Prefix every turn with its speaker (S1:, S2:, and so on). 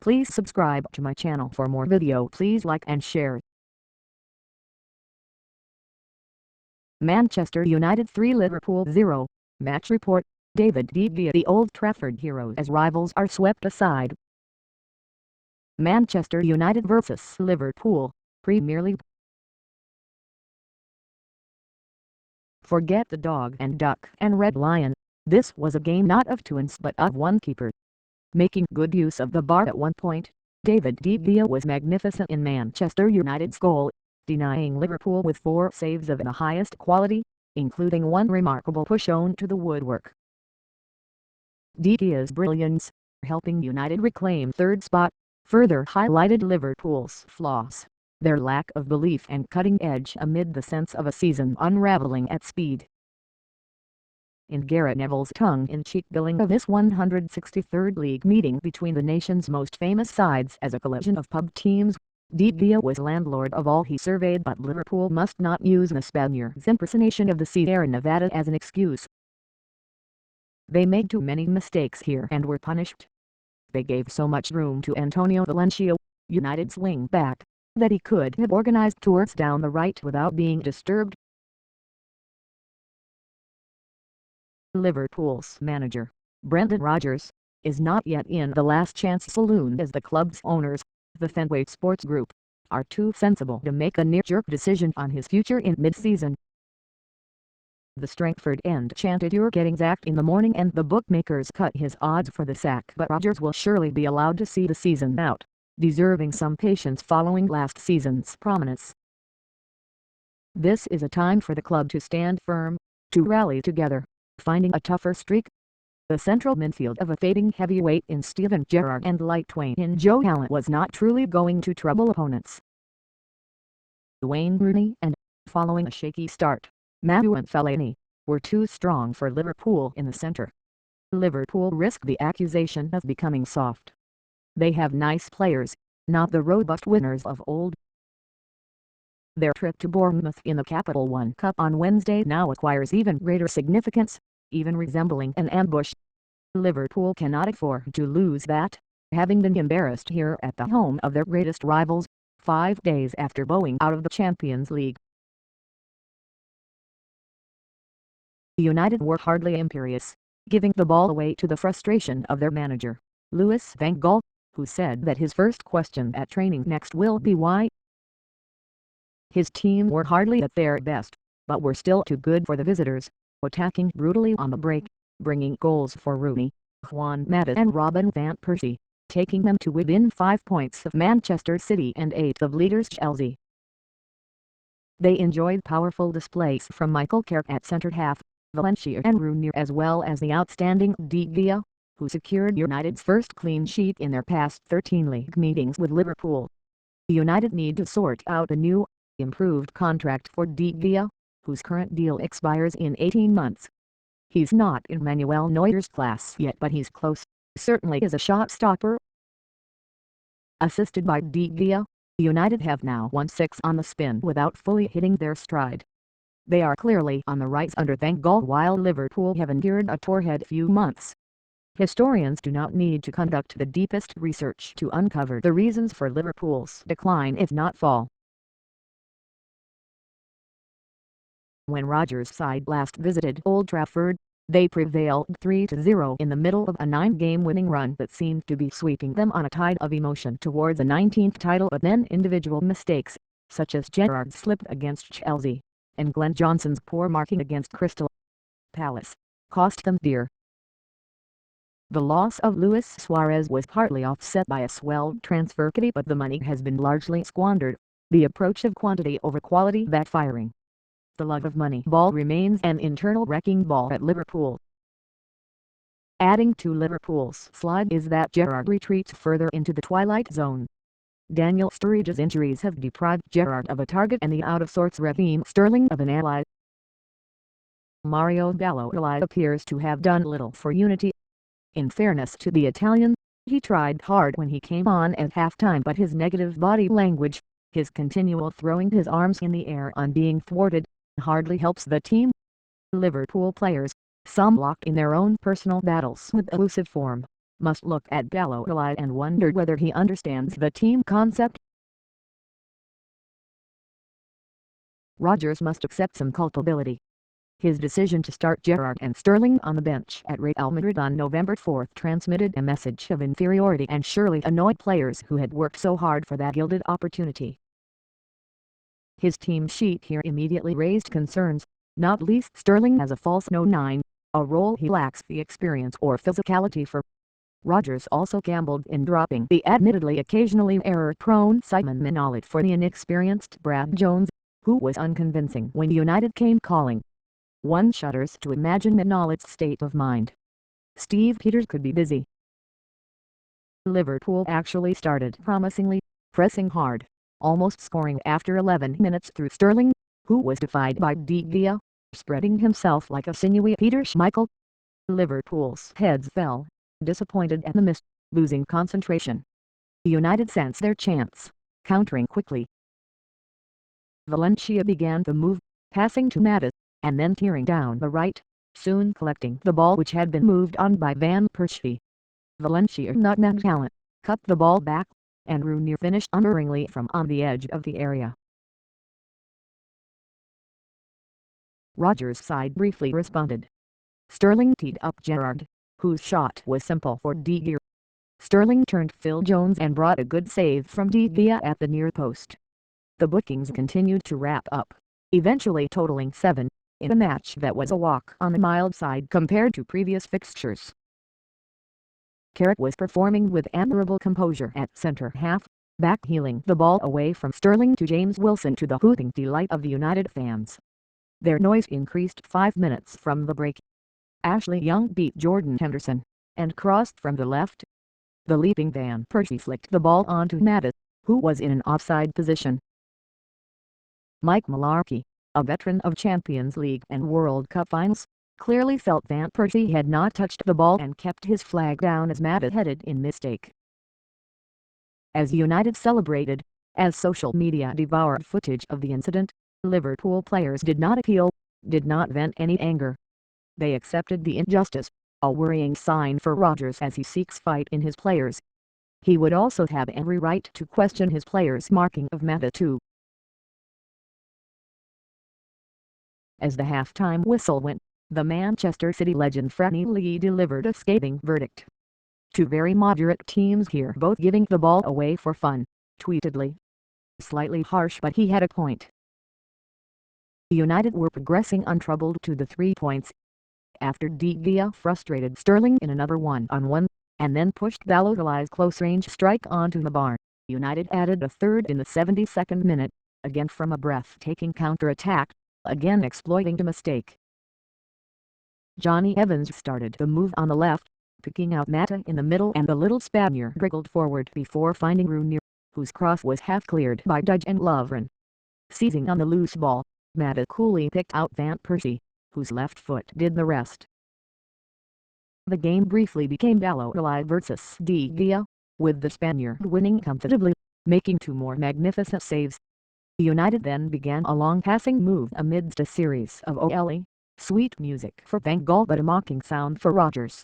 S1: Please subscribe to my channel for more video. Please like and share. Manchester United 3 Liverpool 0. Match report. David De Gea the Old Trafford heroes as rivals are swept aside. Manchester United vs Liverpool, Premier League. Forget the dog and duck and red lion. This was a game not of twins but of one keeper. Making good use of the bar at one point, David De Gea was magnificent in Manchester United's goal, denying Liverpool with 4 saves of the highest quality, including one remarkable push on to the woodwork. De Gea's brilliance, helping United reclaim third spot, further highlighted Liverpool's flaws, their lack of belief and cutting edge amid the sense of a season unraveling at speed. In Gareth Neville's tongue-in-cheek billing of this 163rd league meeting between the nation's most famous sides as a collision of pub teams, De Gea was landlord of all he surveyed, but Liverpool must not use the Spaniard's impersonation of the Sierra Nevada as an excuse. They made too many mistakes here and were punished. They gave so much room to Antonio Valencia, United's wing-back, that he could have organized tours down the right without being disturbed. Liverpool's manager, Brendan Rodgers, is not yet in the last chance saloon as the club's owners, the Fenway Sports Group, are too sensible to make a knee-jerk decision on his future in mid-season. The Strangford end chanted "You're getting sacked" in the morning and the bookmakers cut his odds for the sack, but Rodgers will surely be allowed to see the season out, deserving some patience following last season's prominence. This is a time for the club to stand firm, to rally together, finding a tougher streak. The central midfield of a fading heavyweight in Steven Gerrard and lightweight in Joe Allen was not truly going to trouble opponents. Wayne Rooney and, following a shaky start, Matthew and Fellaini, were too strong for Liverpool in the centre. Liverpool risked the accusation of becoming soft. They have nice players, not the robust winners of old. Their trip to Bournemouth in the Capital One Cup on Wednesday now acquires even greater significance, even resembling an ambush. Liverpool cannot afford to lose that, having been embarrassed here at the home of their greatest rivals, 5 days after bowing out of the Champions League. United were hardly imperious, giving the ball away to the frustration of their manager, Louis van Gaal, who said that his first question at training next will be why. His team were hardly at their best, but were still too good for the visitors, attacking brutally on the break, bringing goals for Rooney, Juan Mata and Robin van Persie, taking them to within 5 points of Manchester City and 8 of leaders Chelsea. They enjoyed powerful displays from Michael Carrick at centre-half, Valencia and Rooney, as well as the outstanding De Gea, who secured United's first clean sheet in their past 13 league meetings with Liverpool. United need to sort out a new, improved contract for De Gea, whose current deal expires in 18 months. He's not in Manuel Neuer's class yet, but he's close, certainly as a shot stopper. Assisted by De Gea, United have now won 6 on the spin without fully hitting their stride. They are clearly on the rise under Van Gaal, while Liverpool have endured a torrid few months. Historians do not need to conduct the deepest research to uncover the reasons for Liverpool's decline if not fall. When Rodgers' side last visited Old Trafford, they prevailed 3-0 in the middle of a 9-game winning run that seemed to be sweeping them on a tide of emotion towards a 19th title, but then individual mistakes, such as Gerrard's slip against Chelsea, and Glenn Johnson's poor marking against Crystal Palace, cost them dear. The loss of Luis Suarez was partly offset by a swelled transfer kitty, but the money has been largely squandered, the approach of quantity over quality backfiring. The love of money ball remains an internal wrecking ball at Liverpool. Adding to Liverpool's slide is that Gerrard retreats further into the twilight zone. Daniel Sturridge's injuries have deprived Gerrard of a target and the out-of-sorts Raheem Sterling of an ally. Mario Balotelli appears to have done little for unity. In fairness to the Italian, he tried hard when he came on at halftime, but his negative body language, his continual throwing his arms in the air on being thwarted, hardly helps the team. Liverpool players, some locked in their own personal battles with elusive form, must look at Balotelli and wonder whether he understands the team concept. Rodgers must accept some culpability. His decision to start Gerrard and Sterling on the bench at Real Madrid on November 4 transmitted a message of inferiority and surely annoyed players who had worked so hard for that gilded opportunity. His team sheet here immediately raised concerns, not least Sterling as a false no. 9, a role he lacks the experience or physicality for. Rodgers also gambled in dropping the admittedly occasionally error-prone Simon Mignolet for the inexperienced Brad Jones, who was unconvincing when United came calling. One shudders to imagine Mignolet's state of mind. Steve Peters could be busy. Liverpool actually started promisingly, pressing hard, almost scoring after 11 minutes through Sterling, who was defied by De Gea, spreading himself like a sinewy Peter Schmeichel. Liverpool's heads fell, disappointed at the miss, losing concentration. United sensed their chance, countering quickly. Valencia began the move, passing to Mattis, and then tearing down the right, soon collecting the ball which had been moved on by Van Persie. Valencia nutmeg talent, cut the ball back, and Rooney finished unerringly from on the edge of the area. Rodgers' side briefly responded. Sterling teed up Gerrard, whose shot was simple for De Gea. Sterling turned Phil Jones and brought a good save from De Gea at the near post. The bookings continued to wrap up, eventually totaling 7, in a match that was a walk on the mild side compared to previous fixtures. Carrick was performing with admirable composure at centre half, backheeling the ball away from Sterling to James Wilson to the hooting delight of the United fans. Their noise increased 5 minutes from the break. Ashley Young beat Jordan Henderson, and crossed from the left. The leaping Van Persie flicked the ball onto Mattis, who was in an offside position. Mike Mularkey, a veteran of Champions League and World Cup finals, clearly felt Van Persie had not touched the ball and kept his flag down as Mattis headed in mistake. As United celebrated, as social media devoured footage of the incident, Liverpool players did not appeal, did not vent any anger. They accepted the injustice, a worrying sign for Rodgers as he seeks fight in his players. He would also have every right to question his players' marking of Mattis too. As the halftime whistle went, the Manchester City legend Freddie Lee delivered a scathing verdict. "Two very moderate teams here, both giving the ball away for fun," tweeted Lee. Slightly harsh, but he had a point. United were progressing untroubled to the 3 points. After De Gea frustrated Sterling in another one-on-one, and then pushed Balotelli's close-range strike onto the bar, United added a third in the 72nd minute, again from a breathtaking counter-attack, again exploiting the mistake. Johnny Evans started the move on the left, picking out Mata in the middle, and the little Spaniard wriggled forward before finding Rooney, whose cross was half cleared by Dudge and Lovren. Seizing on the loose ball, Mata coolly picked out Van Persie, whose left foot did the rest. The game briefly became Balotelli versus De Gea, with the Spaniard winning comfortably, making 2 more magnificent saves. United then began a long passing move amidst a series of OLE, sweet music for Van Gaal but a mocking sound for Rodgers.